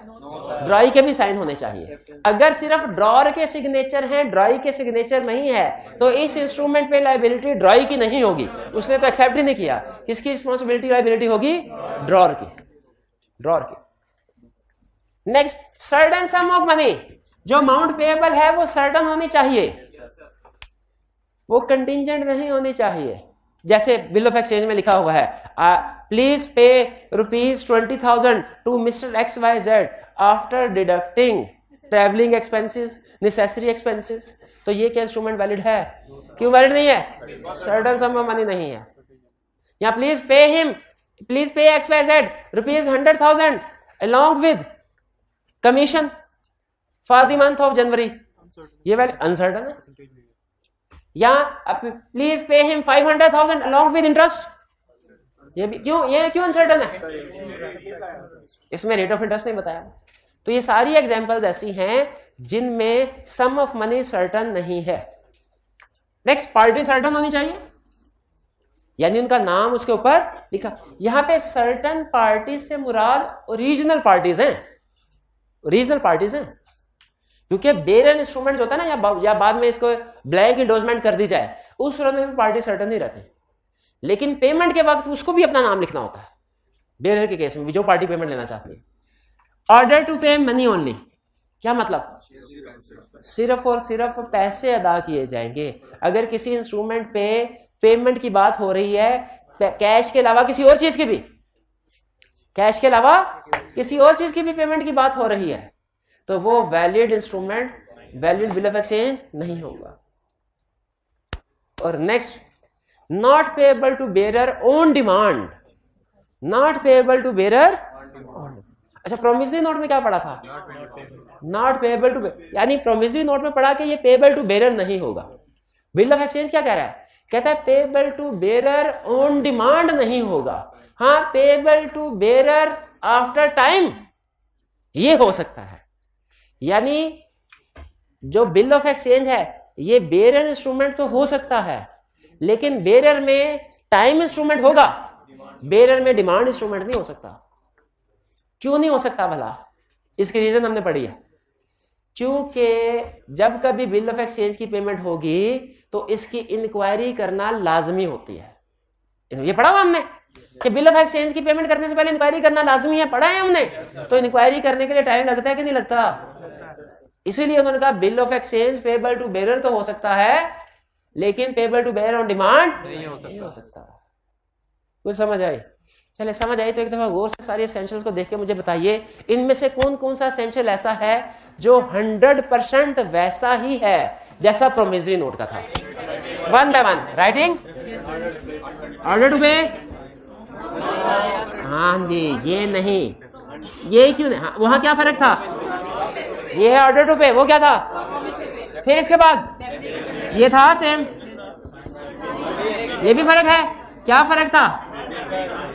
ड्राई के भी साइन होने चाहिए। अगर सिर्फ ड्रॉर के सिग्नेचर हैं, ड्राई के सिग्नेचर नहीं है, तो इस इंस्ट्रूमेंट पे लायबिलिटी ड्राई की नहीं होगी। उसने तो एक्सेप्ट ही नहीं किया। किसकी रिस्पॉन्सिबिलिटी लायबिलिटी होगी? ड्रॉर की। Next, certain sum of money. जो अमाउंट पेएबल है वो सर्टन होनी चाहिए, वो कंटिंजेंट नहीं होनी चाहिए। जैसे बिल ऑफ एक्सचेंज में लिखा हुआ है please pay ₹20,000 to mister XYZ after deducting travelling expenses, necessary expenses. तो ये क्या इंस्ट्रूमेंट वैलिड है? क्यों वैलिड नहीं है? सर्टेन सम ऑफ मनी नहीं है। या please pay XYZ ₹100,000 along with commission for the month of January, ये वैलिड? अनसर्टन है। या please pay him 500,000 along with interest, ये भी क्यों अनसर्टन है? इसमें रेट ऑफ इंटरेस्ट नहीं बताया। तो ये सारी एग्जांपल्स ऐसी हैं जिनमें सम ऑफ मनी सर्टन नहीं है। नेक्स्ट, पार्टी सर्टन होनी चाहिए, यानी उनका नाम उसके ऊपर लिखा। यहां पे सर्टन पार्टी से मुराद ओरिजिनल पार्टीज हैं, क्योंकि बेरर इंस्ट्रूमेंट जो होता है ना, या बाद में इसको ब्लैंक इंडोर्समेंट कर दी जाए, उस सूरत में भी पार्टी सर्टन नहीं रहती। लेकिन पेमेंट के वक्त उसको भी अपना नाम लिखना होता है। बेरर के केस में भी जो पार्टी पेमेंट लेना चाहती है। Order to pay money only, क्या मतलब? सिर्फ और सिर्फ पैसे अदा किए जाएंगे। अगर किसी इंस्ट्रूमेंट पे पेमेंट की बात हो रही है, कैश के अलावा किसी और चीज की भी, पेमेंट की बात हो रही है, तो वो valid instrument, valid bill of exchange नहीं होगा। और next, not payable to bearer on demand. अच्छा, प्रोमिसरी नोट में क्या पढ़ा था? नॉट पेएबल टू, यानी प्रोमिसरी नोट में पढ़ा कि ये पेएबल टू बेरर नहीं होगा। बिल ऑफ एक्सचेंज क्या कह रहा है? कहता है payable to bearer on demand नहीं होगा। हाँ, payable to bearer after time ये हो सकता है। यानी जो बिल ऑफ एक्सचेंज है ये बेरर इंस्ट्रूमेंट तो हो सकता है, लेकिन बेरर में टाइम इंस्ट्रूमेंट होगा, बेरर में डिमांड इंस्ट्रूमेंट नहीं हो सकता। क्यों नहीं हो सकता भला? इसकी रीजन हमने पढ़ी है। क्योंकि जब कभी बिल ऑफ एक्सचेंज की पेमेंट होगी तो इसकी इंक्वायरी करना लाजमी होती है। ये पढ़ा हुआ हमने कि बिल ऑफ एक्सचेंज की पेमेंट करने से पहले इंक्वायरी करना लाजमी है, पढ़ा है हमने। तो इंक्वायरी करने के लिए टाइम लगता है कि नहीं लगता? इसीलिए उन्होंने कहा bill of exchange payable to bearer तो हो सकता है, लेकिन payable to bearer on demand नहीं हो सकता। कुछ समझ आई? चले, समझ आई तो एक दफा गौर से सारे एसेंशियल्स को देख के मुझे बताइए, इनमें से कौन कौन सा एसेंशियल ऐसा है जो 100% वैसा ही है जैसा प्रोमिसरी नोट का था। One by one writing order to pay, हाँ जी, ये नहीं, ये क्यों नहीं, हाँ, वहां क्या फर्क था, ये है ऑर्डर टू पे, वो क्या था, फिर इसके बाद ये था सेम, ये भी फर्क है, क्या फर्क था,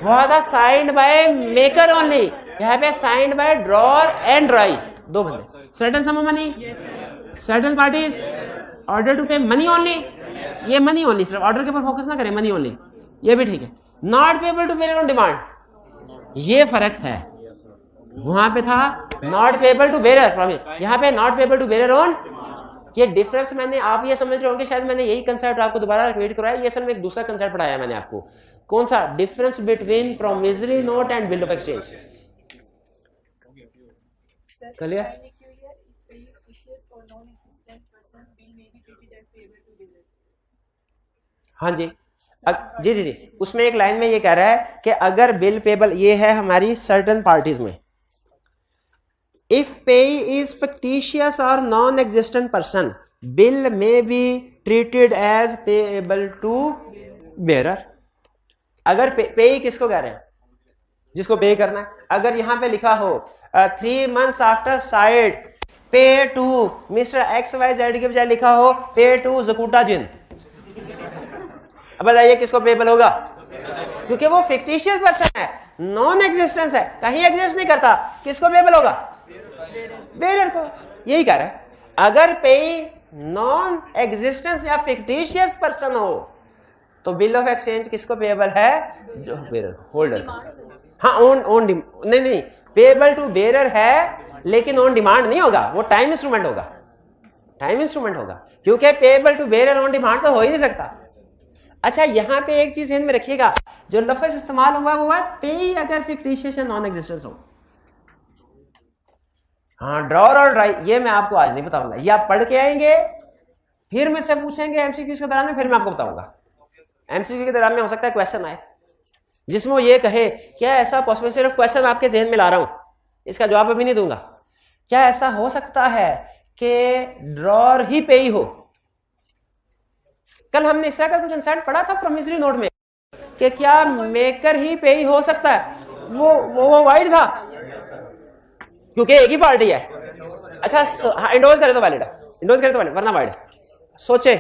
वहां था साइंड बाय मेकर ओनली, यहाँ पे signed by drawer and drawee, दो बंदे, certain sum of money, certain parties, order to pay money only, ये मनी ओनली, सिर्फ ऑर्डर के ऊपर फोकस ना करें, मनी ओनली, ये भी ठीक है। Not payable to bearer on demand, ये फर्क है, वहां पे था not payable to bearer promise, यहाँ पे not payable to bearer on, ये डिफरेंस मैंने, आप ये समझ रहे होंगे शायद मैंने यही कंसेप्ट आपको दोबारा रिपीट कराया, ये असल में एक दूसरा कंसेप्ट पढ़ाया मैंने आपको, कौन सा, difference between promissory note and bill of exchange, clear? हाँ जी, जी जी जी, उसमें एक लाइन में ये कह रहा है कि अगर बिल पेबल, ये है हमारी सर्टेन पार्टीज में, इफ पे इज फिक्टिशियस और नॉन एग्जिस्टेंट पर्सन, बिल में be treated as payable to bearer. अगर पे किसको कह रहे हैं, जिसको पे करना है, अगर यहां पे लिखा हो 3 months after sight pay to mister X Y Z के बजाय लिखा हो पे टू जकूटा जिन, अब बताइए किसको पेबल होगा, क्योंकि वो फिक्टिशियस पर्सन है, नॉन एग्जिस्टेंस है, कहीं एग्जिस्ट नहीं करता, किसको पेबल होगा, बेरर को। यही कह रहा है, अगर पे नॉन एग्जिस्टेंस या फिक्टिशियस पर्सन हो तो बिल ऑफ एक्सचेंज किसको पेबल है, जो बेरर होल्डर, हाँ ओन नहीं, पेबल टू बेरर है लेकिन ऑन डिमांड नहीं होगा, वो टाइम इंस्ट्रूमेंट होगा, टाइम इंस्ट्रूमेंट होगा, क्योंकि payable to bearer on demand तो हो ही नहीं सकता। अच्छा, यहां पे एक चीज ध्यान में रखिएगा, जो लफ्ज इस्तेमाल हुआ वो है पे अगर फिक्टिशियस या नॉन एग्जिस्टेंस हो, हाँ ड्रॉर और ड्राई, ये मैं आपको आज नहीं बताऊंगा, ये आप पढ़ के आएंगे फिर मुझसे पूछेंगे एमसीक्यू के दौरान में, फिर मैं आपको बताऊंगा। एमसीक्यू के दौरान में हो सकता है क्वेश्चन आए जिसमें वो ये कहे, क्या ऐसा पॉसिबल, सिर्फ क्वेश्चन आपके जहन में ला रहा हूं, इसका जवाब अभी नहीं दूंगा, क्या ऐसा हो सकता है कि ड्रॉर ही पे ही हो। कल हमने इस तरह का कोई कंसेप्ट पढ़ा था प्रोमिसरी नोट में कि क्या मेकर ही पे ही हो सकता है, वो वाइड था क्योंकि एक ही पार्टी है। अच्छा इंडोज करे तो वैलिड है, इंडोज करे तो वैलिड, वरना वाइड। सोचे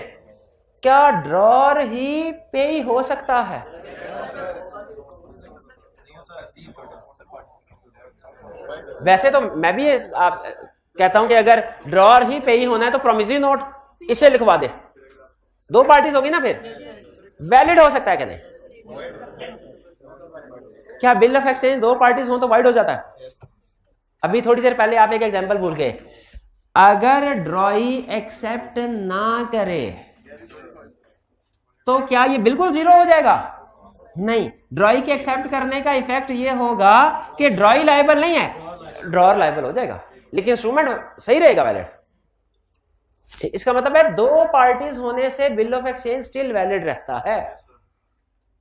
क्या ड्रॉर ही पे ही हो सकता है, वैसे तो मैं भी कहता हूं कि अगर ड्रॉर ही पे ही होना है तो प्रोमिसरी नोट इसे लिखवा दे, दो पार्टीज होगी ना, फिर वैलिड हो सकता है कि नहीं। क्या बिल ऑफ एक्सचेंज दो पार्टीज हो तो वाइड हो जाता है। अभी थोड़ी देर पहले आप एक एग्जांपल भूल गए, अगर ड्रॉई एक्सेप्ट ना करे तो क्या ये बिल्कुल जीरो हो जाएगा, नहीं, ड्रॉई के एक्सेप्ट करने का इफेक्ट ये होगा कि ड्रॉई लायबल नहीं है, ड्रॉर लायबल हो जाएगा, लेकिन इंस्ट्रूमेंट सही रहेगा वैलिड। इसका मतलब है दो पार्टीज होने से bill of exchange still valid रहता है।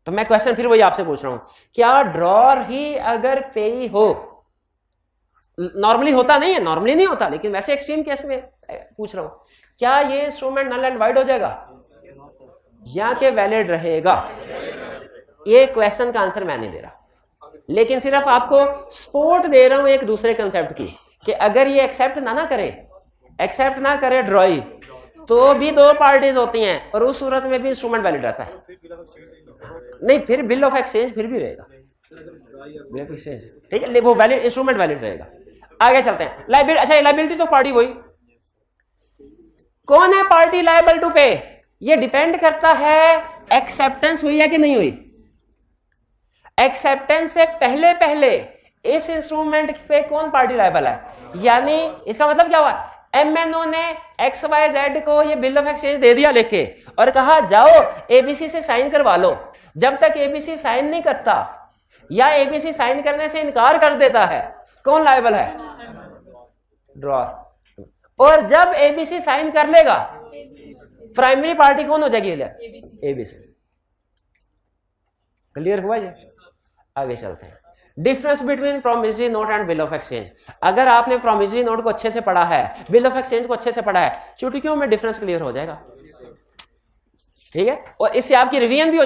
तो मैं क्वेश्चन फिर वही आपसे पूछ रहा हूं, क्या ड्रॉर ही अगर पेई हो, नॉर्मली होता नहीं है, नॉर्मली नहीं होता, लेकिन वैसे एक्सट्रीम केस में पूछ रहा हूं, क्या ये इंस्ट्रूमेंट नल एंड वाइड हो जाएगा या कि वैलिड रहेगा। ये क्वेश्चन का आंसर मैं नहीं दे रहा, लेकिन सिर्फ आपको सपोर्ट दे रहा हूं एक दूसरे कंसेप्ट की, कि अगर ये एक्सेप्ट एक्सेप्ट ना करे ड्रॉई, तो भी दो पार्टीज होती हैं और उस सूरत में भी इंस्ट्रूमेंट वैलिड रहता है। नहीं, फिर बिल ऑफ एक्सचेंज फिर भी रहेगा, ठीक है, वो वैलिड इंस्ट्रूमेंट वैलिड रहेगा। आगे चलते हैं, लायबिलिटी। अच्छा, लायबिलिटी तो पार्टी वही, कौन है पार्टी लायबल टू पे, ये डिपेंड करता है एक्सेप्टेंस हुई है कि नहीं हुई। एक्सेप्टेंस से पहले इस इंस्ट्रूमेंट पे कौन पार्टी लायबल है, यानी इसका मतलब क्या हुआ, एमएनओ ने एक्स वाई जेड को ये बिल ऑफ एक्सचेंज दे दिया लेके और कहा जाओ एबीसी से साइन करवा लो। जब तक एबीसी साइन नहीं करता या एबीसी साइन करने से इनकार कर देता है, कौन लायबल है, ड्रॉर। और जब एबीसी साइन कर लेगा, प्राइमरी पार्टी कौन हो जाएगी, एबीसी। क्लियर हुआ जी। आगे चलते हैं, difference between promissory note and bill of exchange. अगर आपने प्रोमिसरी नोट को अच्छे से पढ़ा है, बिल ऑफ एक्सचेंज को अच्छे से पढ़ा है, चुटकियों में डिफरेंस क्लियर हो जाएगा, ठीक है। और इससे आपकी रिवीजन भी हो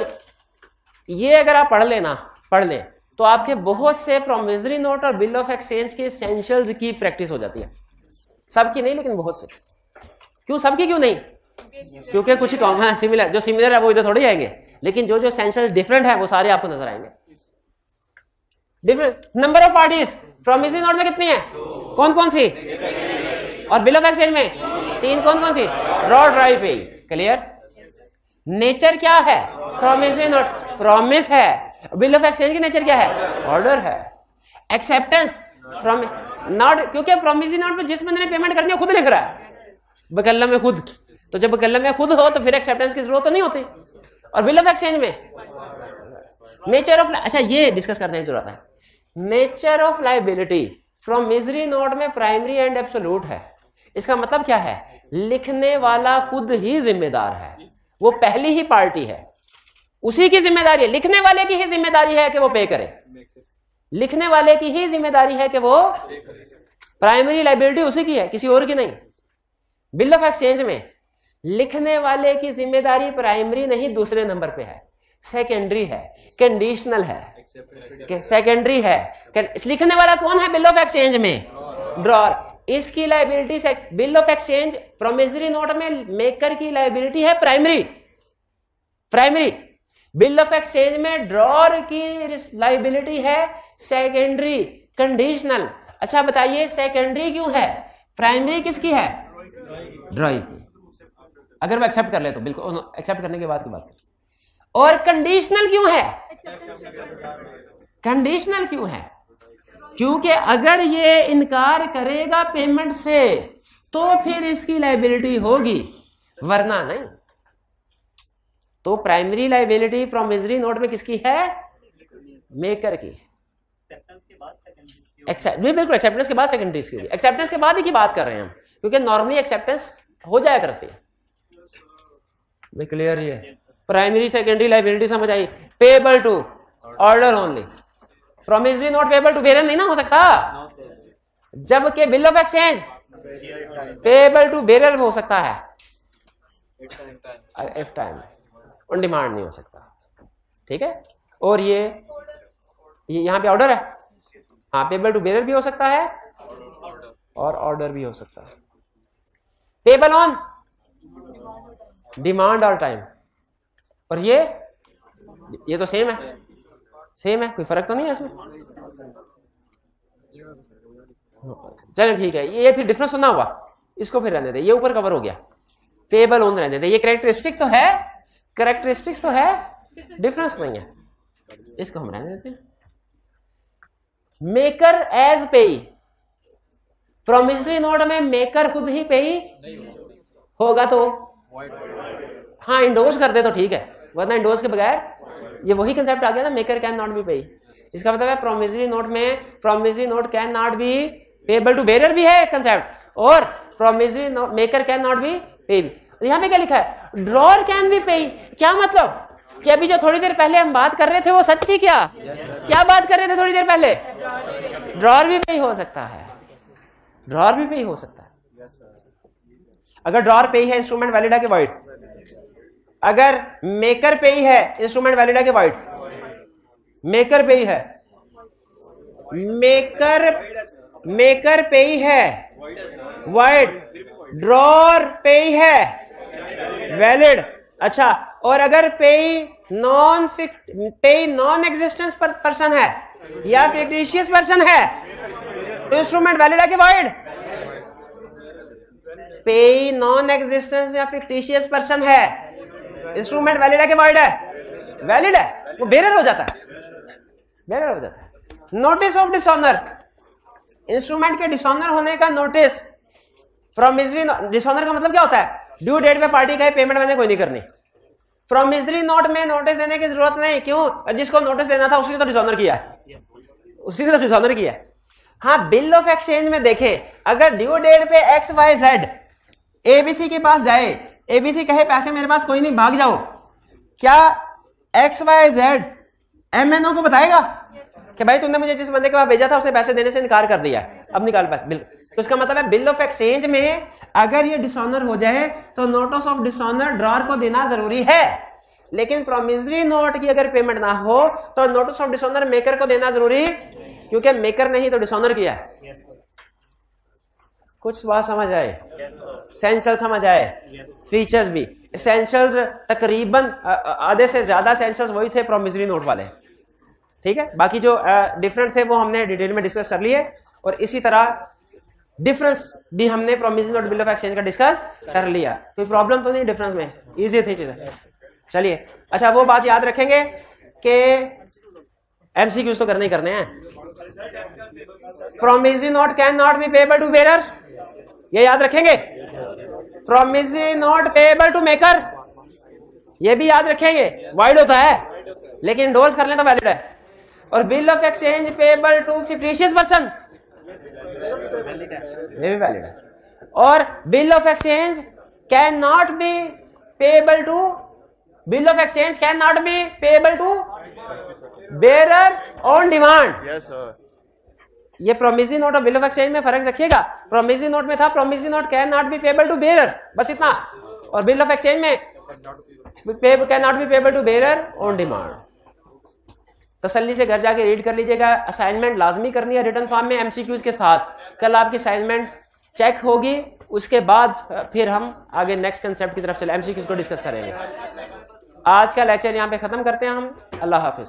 ये अगर आप पढ़ लें तो आपके बहुत से प्रोमिसरी नोट और बिल ऑफ एक्सचेंज के एसेंशियल्स की प्रैक्टिस हो जाती है। सबकी नहीं, लेकिन बहुत से। क्यों सबकी क्यों नहीं? क्योंकि कुछ कॉमन सिमिलर, जो सिमिलर है वो इधर थोड़ी आएंगे, लेकिन जो जो एसेंशियल्स डिफरेंट है वो सारे आपको नजर आएंगे। Different number of parties promissory note में कितनी है? कौन कौन सी? और बिल ऑफ एक्सचेंज में 3, कौन कौन सी? ड्रॉ, ड्राई, पे। क्लियर? नेचर क्या है? प्रोमिसरी नोट प्रॉमिस है। बिल ऑफ एक्सचेंज की नेचर क्या है? ऑर्डर है। एक्सेप्टेंस फ्रॉम नॉट, क्योंकि प्रोमिसरी नोट में जिस बंदे ने पेमेंट करनी है खुद लिख रहा है बकल्लम में खुद, तो जब बकल्लम में खुद हो तो फिर एक्सेप्टेंस की जरूरत तो नहीं होती। और बिल ऑफ एक्सचेंज में नेचर ऑफ, अच्छा ये डिस्कस करने की जरूरत है। Nature of liability promissory note में प्राइमरी एंड एब्सोल्यूट है। इसका मतलब क्या है? लिखने वाला खुद ही जिम्मेदार है, वो पहली ही पार्टी है, उसी की जिम्मेदारी है, लिखने वाले की ही जिम्मेदारी है कि वो पे करे, लिखने वाले की ही जिम्मेदारी है कि वो, प्राइमरी लायबिलिटी उसी की है, किसी और की नहीं। बिल ऑफ एक्सचेंज में लिखने वाले की जिम्मेदारी प्राइमरी नहीं, दूसरे नंबर पे है, सेकेंडरी है, कंडीशनल है, सेकेंडरी है। लिखने वाला कौन है बिल ऑफ एक्सचेंज में? ड्रॉर। इसकी liability, bill of exchange promissory note में मेकर की लायबिलिटी है primary, primary. Bill of exchange में ड्रॉर की लायबिलिटी है सेकेंडरी, कंडीशनल। अच्छा बताइए सेकेंडरी क्यों है? प्राइमरी किसकी है? ड्रॉई की। अगर वो एक्सेप्ट कर ले तो, बिल्कुल एक्सेप्ट करने के बाद की बात करें। और कंडीशनल क्यों है? कंडीशनल क्यों है? क्योंकि अगर ये इनकार करेगा पेमेंट से तो फिर इसकी लायबिलिटी होगी, वरना नहीं। तो प्राइमरी लायबिलिटी प्रोमिसरी नोट में किसकी है? मेकर की। बिल्कुल एक्सेप्टेंस के बाद सेकेंडरी की होगी, एक्सेप्टेंस के बाद ही की बात कर रहे हैं हम, क्योंकि नॉर्मली एक्सेप्टेंस हो जाया करती है। क्लियर? ये प्राइमरी सेकेंडरी लायबिलिटी समझ आई। Payable to order only, promissory note payable to bearer नहीं ना हो सकता, जबकि bill of exchange payable to bearer हो सकता है, इफ टाइम ऑन डिमांड नहीं हो सकता, ठीक है। और ये यहां पे ऑर्डर है, हाँ पेएबल टू बेरर भी हो सकता है और ऑर्डर भी हो सकता है। पेएबल ऑन डिमांड और टाइम, और ये तो सेम है, सेम है, कोई फर्क तो नहीं है इसमें। चलिए ठीक है, ये फिर डिफरेंस सुना हुआ, इसको फिर रहने दे, ये ऊपर कवर हो गया। पेएबल ऑन रहने दे, ये कैरेक्टरिस्टिक तो है, कैरेक्टरिस्टिक्स तो है, डिफरेंस नहीं है, इसको हम रहने देते हैं। मेकर एज पेई, प्रोमिसरी नोट में मेकर खुद ही पेई होगा तो हाँ इंडोर्स कर दे तो ठीक है, वरना इंडोर्स के बगैर ये वही कंसेप्ट आ गया ना, मेकर कैन नॉट बी पेई। इसका मतलब है प्रोमिसरी नोट में promissory note can not be payable to bearer भी है कंसेप्ट, और promissory note maker can not be payee. यहां पे क्या लिखा है? ड्रॉर कैन बी पेई। क्या मतलब कि अभी जो थोड़ी देर पहले हम बात कर रहे थे वो सच थी क्या? क्या बात कर रहे थे थोड़ी देर पहले? ड्रॉर भी पेई हो सकता है, ड्रॉर भी पेई हो सकता है। अगर ड्रॉर पेई है इंस्ट्रूमेंट वैलिड है कि वॉइड? अगर मेकर पेई है इंस्ट्रूमेंट वैलिड है कि वॉइड? मेकर पेई है, मेकर पेई है वॉइड, ड्रॉर पेई है वैलिड। अच्छा, और अगर पेई नॉन एग्जिस्टेंस पर्सन है या फिक्टिशियस पर्सन है तो इंस्ट्रूमेंट वैलिड है कि वॉइड? पेई नॉन एग्जिस्टेंस या फिक्टिशियस पर्सन है, इंस्ट्रूमेंट वैलिड है कि वॉइड है? वैलिड है, वो बेरर हो जाता है, बेरर हो जाता है। नोटिस ऑफ डिसऑनर, इंस्ट्रूमेंट के डिसऑनर होने का नोटिस। प्रोमिसरी डिसऑनर का मतलब क्या होता है? ड्यू डेट पे पार्टी का पेमेंट मैंने कोई नहीं करनी। प्रोमिसरी नोट में नोटिस देने की जरूरत नहीं, क्यों? जिसको नोटिस देना था उसने तो डिसऑनर किया है, उसी ने तो डिसऑनर किया है। हाँ, बिल ऑफ एक्सचेंज में देखें, अगर ड्यू डेट पे XYZ ABC के पास जाए, ABC कहे पैसे मेरे पास कोई नहीं, भाग जाओ, क्या XYZ MNO को बताएगा? कि भाई तूने मुझे जिस बंदे के पास भेजा था उसने पैसे देने से इनकार कर दिया, अब निकाल पैसे। बिल तो इसका मतलब है बिल ऑफ एक्सचेंज में अगर ये डिसऑनर हो जाए तो नोटिस ऑफ डिसऑनर ड्रॉअर को देना जरूरी है, लेकिन प्रोमिसरी नोट की अगर पेमेंट ना हो तो नोटिस ऑफ डिसऑनर मेकर को देना जरूरी, क्योंकि मेकर ने ही तो डिसऑनर किया है। कुछ बात समझ आए? एसेंशियल समझ आए? फीचर्स भी एसेंशियल्स तकरीबन आधे से ज्यादा एसेंशियल्स वही थे प्रोमिसरी नोट वाले, ठीक है। बाकी जो डिफरेंट थे वो हमने डिटेल में डिस्कस कर लिए, और इसी तरह डिफरेंस भी हमने promissory note bill of exchange का डिस्कस कर लिया। कोई प्रॉब्लम तो नहीं डिफरेंस में, इजी थी चीजें। चलिए अच्छा, वो बात याद रखेंगे कि एमसीक्यूज तो करने ही करने हैं। Promissory note can not be payable to bearer, ये याद रखेंगे। Promissory note payable to maker, ये भी याद रखेंगे। वाइड होता है लेकिन इंडोर्स कर लें तो वैलिड है। और bill of exchange payable to fictitious person, ये भी वैलिड है। और bill of exchange can not be payable to, bill of exchange can not be payable to bearer on demand. Yes sir. ये प्रोमिसरी नोट और bill of exchange में फर्क रखिएगा। Promissory note में था promissory note can not be payable to bearer, बस इतना। और बिल ऑफ एक्सचेंज में can not be payable to bearer on demand. तसल्ली से घर जाके रीड कर लीजिएगा। असाइनमेंट लाजमी करनी है रिटन फॉर्म में एमसीक्यूज के साथ। कल आपकी असाइनमेंट चेक होगी, उसके बाद फिर हम आगे नेक्स्ट कंसेप्ट की तरफ चले, एमसीक्यूज को डिस्कस करेंगे। आज का लेक्चर यहाँ पे खत्म करते हैं हम। अल्लाह हाफिज।